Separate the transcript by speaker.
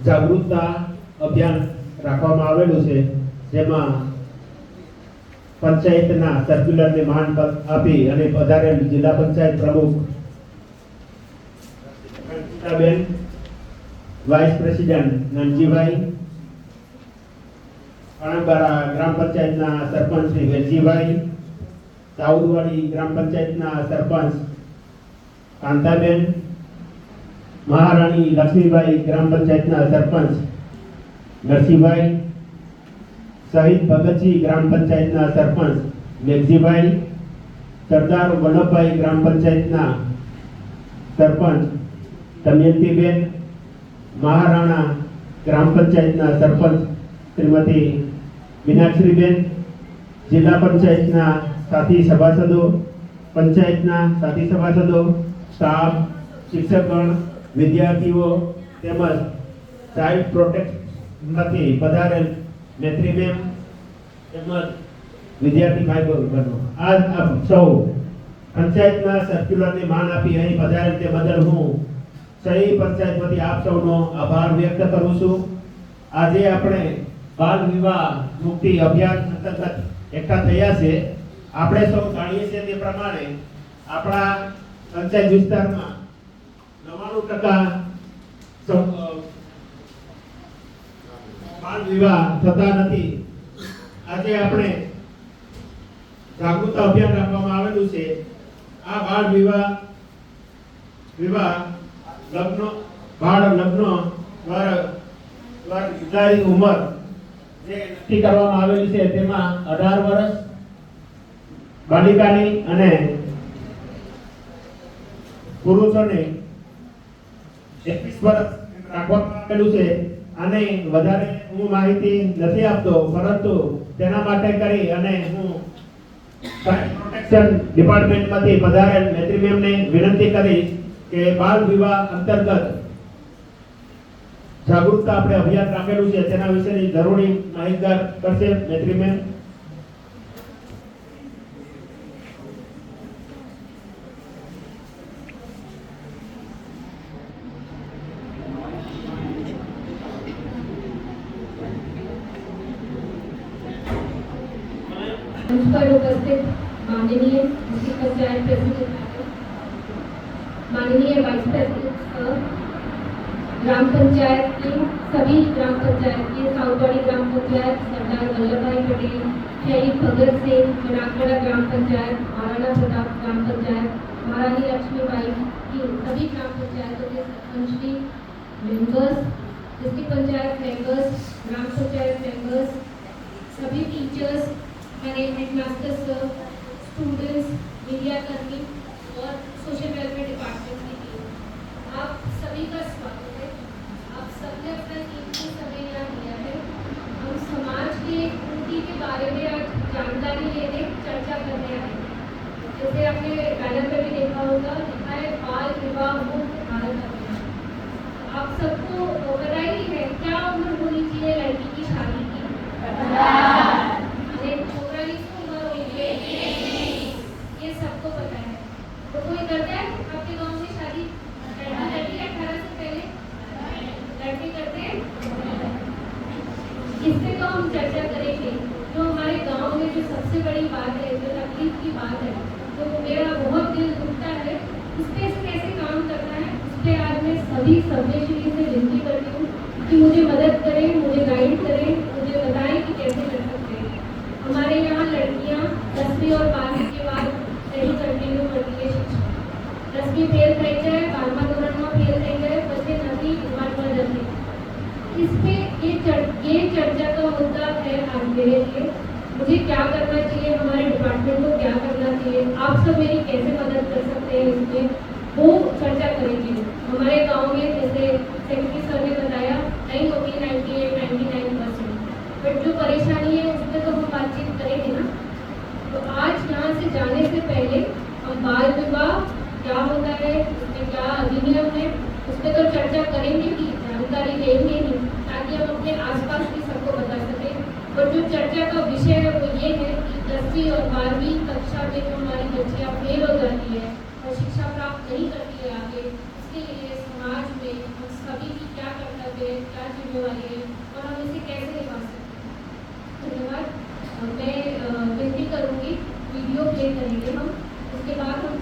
Speaker 1: જાગૃતતા અભિયાન રાખવામાં આવેલું છે, જેમાં પંચાયતના સર્ક્યુલરને માનપત્ર આપી અને પધારેલ જિલ્લા પંચાયત પ્રમુખ બેન, વાઇસ પ્રેસિડેન્ટ નનજીભાઈ, અણબારા ગ્રામ પંચાયતના સરપંચ શ્રી વેલજીભાઈ, દાઉદવાડી ગ્રામ પંચાયતના સરપંચ કાંતાબેન, મહારાણી લક્ષ્મીબાઈ ગ્રામ પંચાયતના સરપંચ નરસિંહભાઈ, શહીદ ભગતસિંહ ગ્રામ પંચાયતના સરપંચ મેઘજીભાઈ, સરદાર વલ્લભભાઈ ગ્રામ પંચાયતના સરપંચ દમયંતીબેન, મહારાણા ગ્રામ પંચાયતના સરપંચ શ્રીમતી મીનાક્ષીબેન, જિલ્લા પંચાયતના સાથી સભાસદો, પંચાયતના સાથી સભાસદો, સ્ટાફ, શિક્ષકગણ, વિદ્યાર્થીઓ તેમજ ચાઇલ્ડ પ્રોટેક્ટમાંથી પધારેલ મૈત્રીબેન તેમજ વિદ્યાર્થી ભાઈ બહેનો, આજ આપ સૌ પંચાયતના સર્ક્યુલરને માન આપી અહીં પધારેલ તે બદલ હું સહી પંચાયતમાંથી આપ સૌનો આભાર વ્યક્ત કરું છું. આજે આપણે બાલ વિવાહ મુક્તિ અભિયાન અંતર્ગત એકઠા થયા છે. આપણે સૌ જાણીએ છીએ તે પ્રમાણે આપણા પંચાયત વિસ્તારમાં 99% બાળ વિવાહ થતા નથી. આજે આપણે જાગૃતતા અભિયાન રાખવામાં આવેલું છે. આ બાળ વિવાહ બાળ લગ્ન દ્વારા નિર્ધારિત ઉંમર જે નક્કી કરવામાં આવેલી છે તેમાં 18 વર્ષ બાલિકાની અને પુરુષોને 21 વર્ષ રાખવામાં આવેલું છે. અને વધારે હું માહિતી નથી આપતો, પરંતુ તેના માટે કરી અને હું પ્રોટેક્શન ડિપાર્ટમેન્ટમાંથી પધારેલ મૈત્રી મેમને વિનંતી કરીશ કે બાળ વિવાહ અંતર્ગત જાગૃતતા આપણે અભિયાન રાખેલું છે તેના વિશેની જરૂરી માહિતગાર કરશે મૈત્રી મેમ.
Speaker 2: पर उपस्थित माननीय जिला पंचायत प्रेसिडेंट, माननीय वाइस प्रेसिडेंट सर, ग्राम पंचायत की सभी ग्राम पंचायत की साउथवाड़ी ग्राम पंचायत, सरदार वल्लभभाई पटेल, शहीद भगत सिंह, मनाकड़ा ग्राम पंचायत, महाराणा प्रताप ग्राम पंचायत, महारानी लक्ष्मीबाई की सभी ग्राम पंचायतों के sarpanch members, district panchayat members, ग्राम पंचायत मेंबर्स, सभी teachers, management master sir, students, media कर्मी और सोशल वेलफेयर डिपार्टमेंट की टीम, आप सभी का स्वागत है। आप सबने अपना कीमती समय यहाँ दिया है। हम समाज की उन्नति के बारे में आज जानकारी लेने, चर्चा करने आए हैं। जैसे आपने बैनर पर भी देखा होगा, लिखा है बाल विवाह मुक्त भारत अभियान। आप सबको पता ही है क्या उम्र होनी चाहिए लड़की की शादी की? ये सबको पता है। तो कोई करता है आपके गांव में शादी? लड़की करती है 18 से पहले? लड़के करते हैं? इससे तो हम चर्चा करेंगे। जो हमारे गांव में जो सबसे बड़ी बात है, जो तकलीफ की बात है, तो मेरा बहुत दिल दुखता है, उस पर कैसे काम करना है, उस पर आज मैं सभी सभ्यश्री से विनती करती हूँ कि मुझे मदद करें, मुझे गाइड करें, मुझे बताएं कि कैसे कर सकते हैं। हमारे यहाँ लड़कियाँ 10वीं और 12वीं के बाद नहीं कंटिन्यू करती है शिक्षा। 10वीं फेल થઈ જાય, 12મા ધોરણમાં फेल થઈ જાય, પછી નથી ઉમરમાં જતી। इस पे ये चर्चा का मुद्दा है आज मेरे लिए। मुझे क्या करना चाहिए, हमारे डिपार्टमेंट को क्या करना चाहिए, आप सब मेरी कैसे मदद कर सकते हैं, इसमें वो चर्चा करेंगे। हमारे गाँव में जैसे सेक्रेटरी सर ने बताया नहीं होगी 98-99%, बट जो परेशानी है उस पर तो हम बातचीत करेंगे ना। तो आज यहाँ से जाने से पहले हम बाल विवाह क्या होता है, उसमें क्या अधिनियम है, उस पर तो चर्चा करेंगे ही, जानकारी लेंगे ही, ताकि हम अपने आसपास भी सबको बता सकें। और जो चर्चा का विषय है वो ये है कि 10वीं और 12वीं कक्षा में जो हमारी बच्चियाँ फेल हो जाती है और शिक्षा प्राप्त नहीं करती है आगे, उसके लिए समाज में हम सभी की क्या कर्तव्य कर्तव्य है, क्या जिम्मेवारी है और हम इसे कैसे निभा सकते हैं। धन्यवाद। मैं विनती करूँगी, वीडियो प्ले करेंगे हम, उसके बाद हम